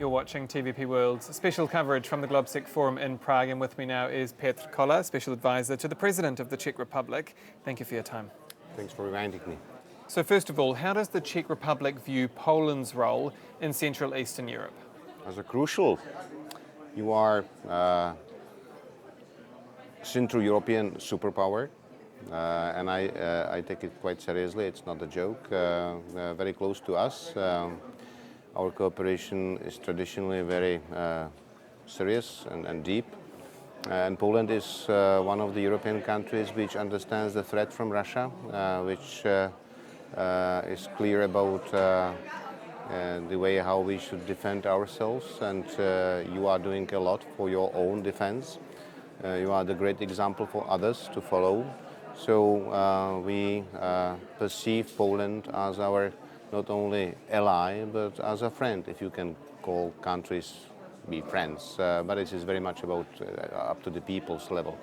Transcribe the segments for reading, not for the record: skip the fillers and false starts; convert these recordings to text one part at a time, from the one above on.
You're watching TVP World's special coverage from the GLOBSEC Forum in Prague, and with me now is Petr Kolář, Special Advisor to the President of the Czech Republic. Thank you for your time. Thanks for inviting me. So first of all, how does the Czech Republic view Poland's role in Central Eastern Europe? As a crucial, you are Central European superpower, and I take it quite seriously. It's not a joke. Very close to us. Our cooperation is traditionally very serious and deep. And Poland is one of the European countries which understands the threat from Russia, which is clear about the way how we should defend ourselves. And you are doing a lot for your own defense. You are the great example for others to follow. So we perceive Poland as our not only ally, but as a friend, if you can call countries be friends. But it is very much about up to the people's level.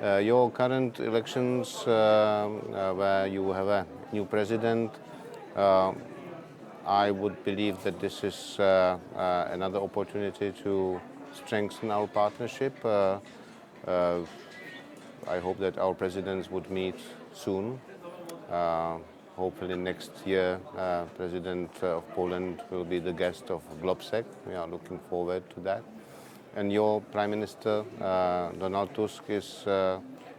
Your current elections, where you have a new president, I would believe that this is another opportunity to strengthen our partnership. I hope that our presidents would meet soon. Hopefully next year, President of Poland will be the guest of GLOBSEC. We are looking forward to that. And your Prime Minister, Donald Tusk, is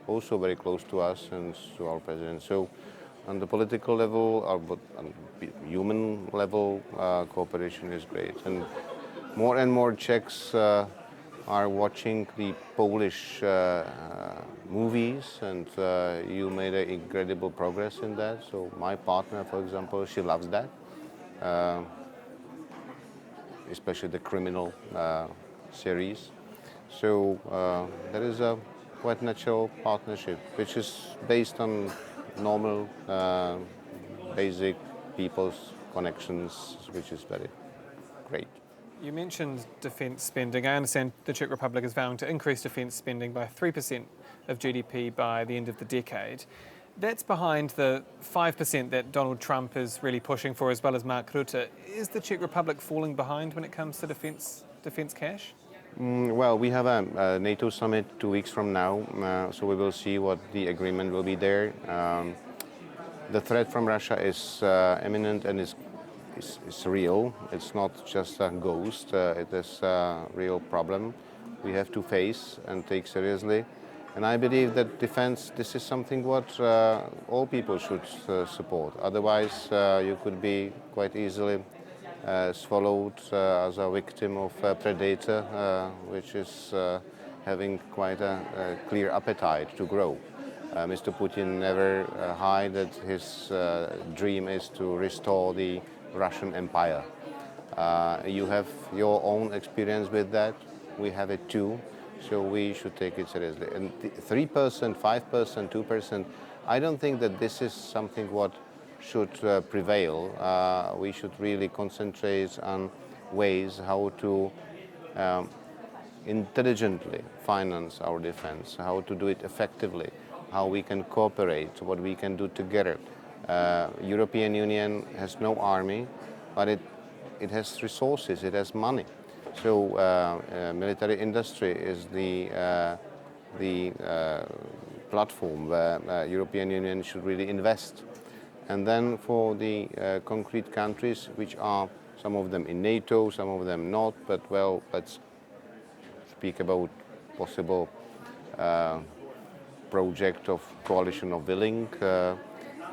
also very close to us and to our President. So on the political level, or on human level, cooperation is great. And more Czechs are watching the Polish movies, and you made an incredible progress in that. So my partner, for example, she loves that, especially the criminal series. So there is a quite natural partnership, which is based on normal, basic people's connections, which is very great. You mentioned defence spending. I understand the Czech Republic is vowing to increase defence spending by 3% of GDP by the end of the decade. That's behind the 5% that Donald Trump is really pushing for, as well as Mark Rutte. Is the Czech Republic falling behind when it comes to defence cash? Well, we have a NATO summit 2 weeks from now, so we will see what the agreement will be there. The threat from Russia is imminent and is real. It's not just a ghost. It is a real problem we have to face and take seriously. And I believe that defense, this is something what all people should support. Otherwise, you could be quite easily swallowed as a victim of a predator, which is having quite a clear appetite to grow. Mr. Putin never hid that his dream is to restore the Russian Empire. You have your own experience with that. We have it too, so we should take it seriously. And 3%, 5%, 2%, I don't think that this is something what should prevail. We should really concentrate on ways how to intelligently finance our defense, how to do it effectively, how we can cooperate, what we can do together. European Union has no army, but it has resources, it has money. So military industry is the platform where European Union should really invest. And then for the concrete countries, which are some of them in NATO, some of them not, but well, let's speak about possible project of coalition of willing.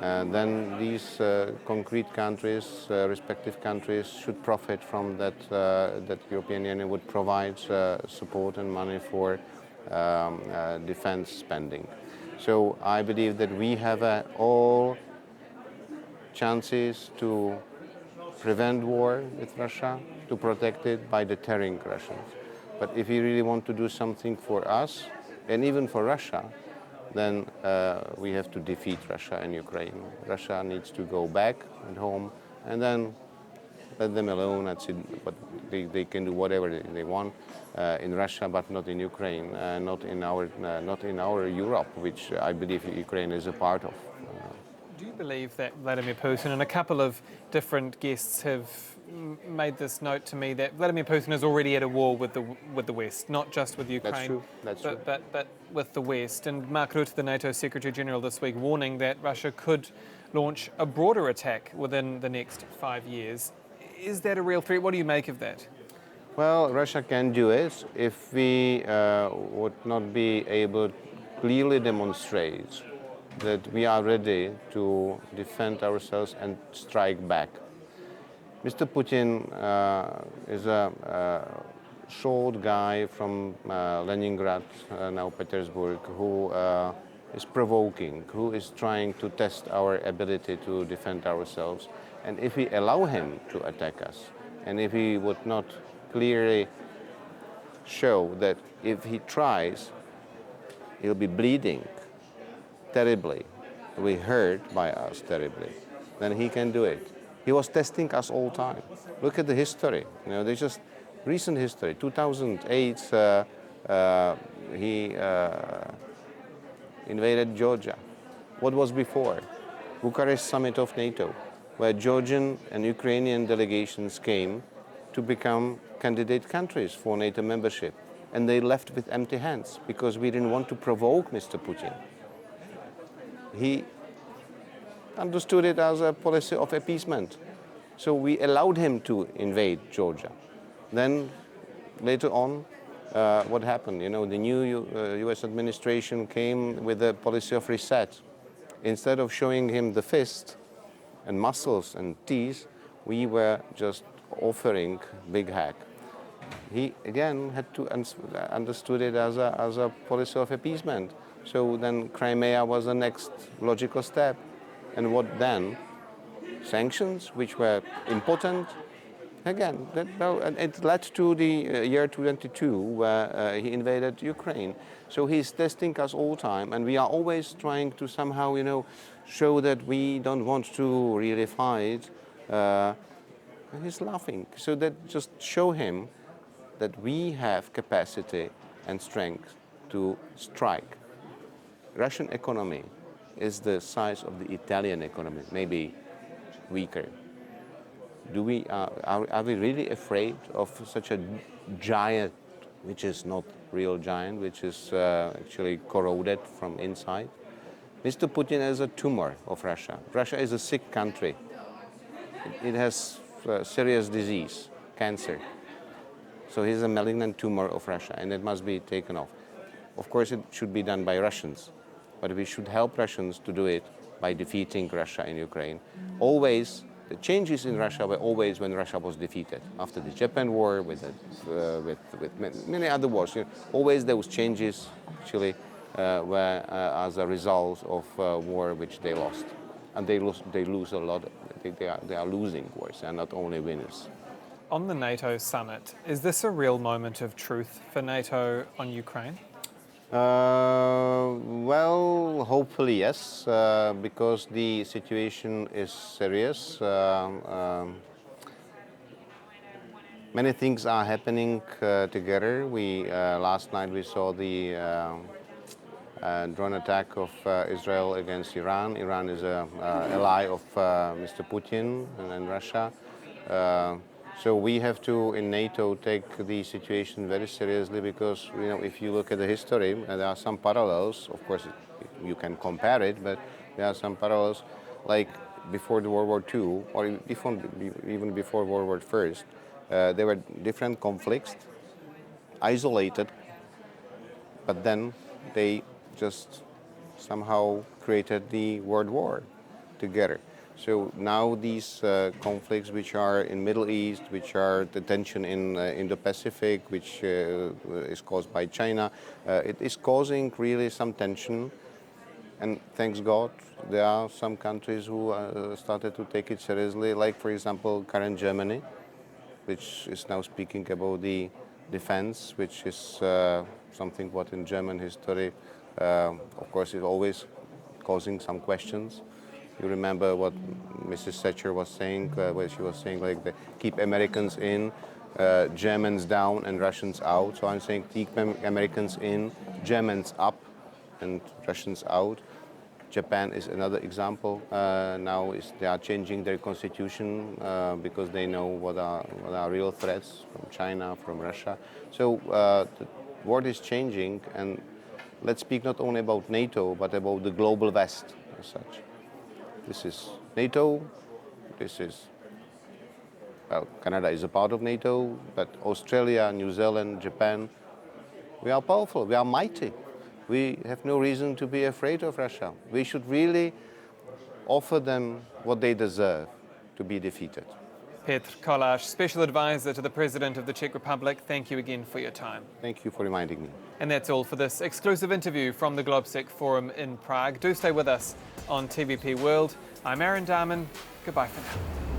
And then these concrete countries, respective countries, should profit from that. That European Union would provide support and money for defense spending. So I believe that we have all chances to prevent war with Russia, to protect it by deterring Russians. But if we really want to do something for us, and even for Russia, then we have to defeat Russia and Ukraine. Russia needs to go back at home, and then let them alone. But they can do whatever they want in Russia, but not in Ukraine, not in our Europe, which I believe Ukraine is a part of. Do you believe that Vladimir Putin and a couple of different guests have made this note to me that Vladimir Putin is already at a war with the West, not just with Ukraine, That's true. but with the West. And Mark Rutte, the NATO Secretary General, this week warning that Russia could launch a broader attack within the next 5 years. Is that a real threat? What do you make of that? Well, Russia can do it if we would not be able to clearly demonstrate that we are ready to defend ourselves and strike back. Mr. Putin is a short guy from Leningrad, now Petersburg, who is provoking, who is trying to test our ability to defend ourselves. And if we allow him to attack us, and if he would not clearly show that if he tries, he'll be bleeding terribly, will be hurt by us terribly, then he can do it. He was testing us all the time. Look at the history. There's just recent history. 2008, he invaded Georgia. What was before? Bucharest summit of NATO, where Georgian and Ukrainian delegations came to become candidate countries for NATO membership. And they left with empty hands because we didn't want to provoke Mr. Putin. He understood it as a policy of appeasement. So we allowed him to invade Georgia. Then later on, what happened? The new US administration came with a policy of reset. Instead of showing him the fist and muscles and teeth, we were just offering big hack. He again had to understood it as a policy of appeasement. So then Crimea was the next logical step. And what then? Sanctions, which were important. Again, it led to the year 2022, where he invaded Ukraine. So he's testing us all the time, and we are always trying to somehow, show that we don't want to really fight. He's laughing. So that just show him that we have capacity and strength to strike. Russian economy is the size of the Italian economy, maybe weaker. Are we really afraid of such a giant, which is not real giant, which is actually corroded from inside? Mr. Putin is a tumor of Russia. Russia is a sick country. It has serious disease, cancer. So he's a malignant tumor of Russia, and it must be taken off. Of course, it should be done by Russians, but we should help Russians to do it by defeating Russia in Ukraine. Always, the changes in Russia were always when Russia was defeated. After the Japan War, with many other wars, always those changes actually were as a result of war which they lost, and they lose a lot. They are losing wars, and not only winners. On the NATO summit, is this a real moment of truth for NATO on Ukraine? Well, hopefully yes, because the situation is serious. Many things are happening together. Last night we saw the drone attack of Israel against Iran. Iran is an ally of Mr. Putin and Russia. So we have to, in NATO, take the situation very seriously because, if you look at the history, there are some parallels. Of course, you can compare it, but there are some parallels, like before the World War II, or even before World War I. There were different conflicts, isolated, but then they just somehow created the World War together. So now these conflicts which are in Middle East, which are the tension in Indo-Pacific, which is caused by China, it is causing really some tension. And thanks God, there are some countries who started to take it seriously, like, for example, current Germany, which is now speaking about the defense, which is something what in German history, of course, is always causing some questions. You remember what Mrs. Thatcher was saying, where she was saying, keep Americans in, Germans down and Russians out. So I'm saying keep Americans in, Germans up and Russians out. Japan is another example. Now they are changing their constitution because they know what are real threats from China, from Russia. So the world is changing, and let's speak not only about NATO, but about the global West as such. This is NATO, this is, well, Canada is a part of NATO, but Australia, New Zealand, Japan, we are powerful, we are mighty. We have no reason to be afraid of Russia. We should really offer them what they deserve, to be defeated. Petr Kolář, Special Advisor to the President of the Czech Republic, thank you again for your time. Thank you for reminding me. And that's all for this exclusive interview from the GLOBSEC Forum in Prague. Do stay with us on TVP World. I'm Aaron Darman. Goodbye for now.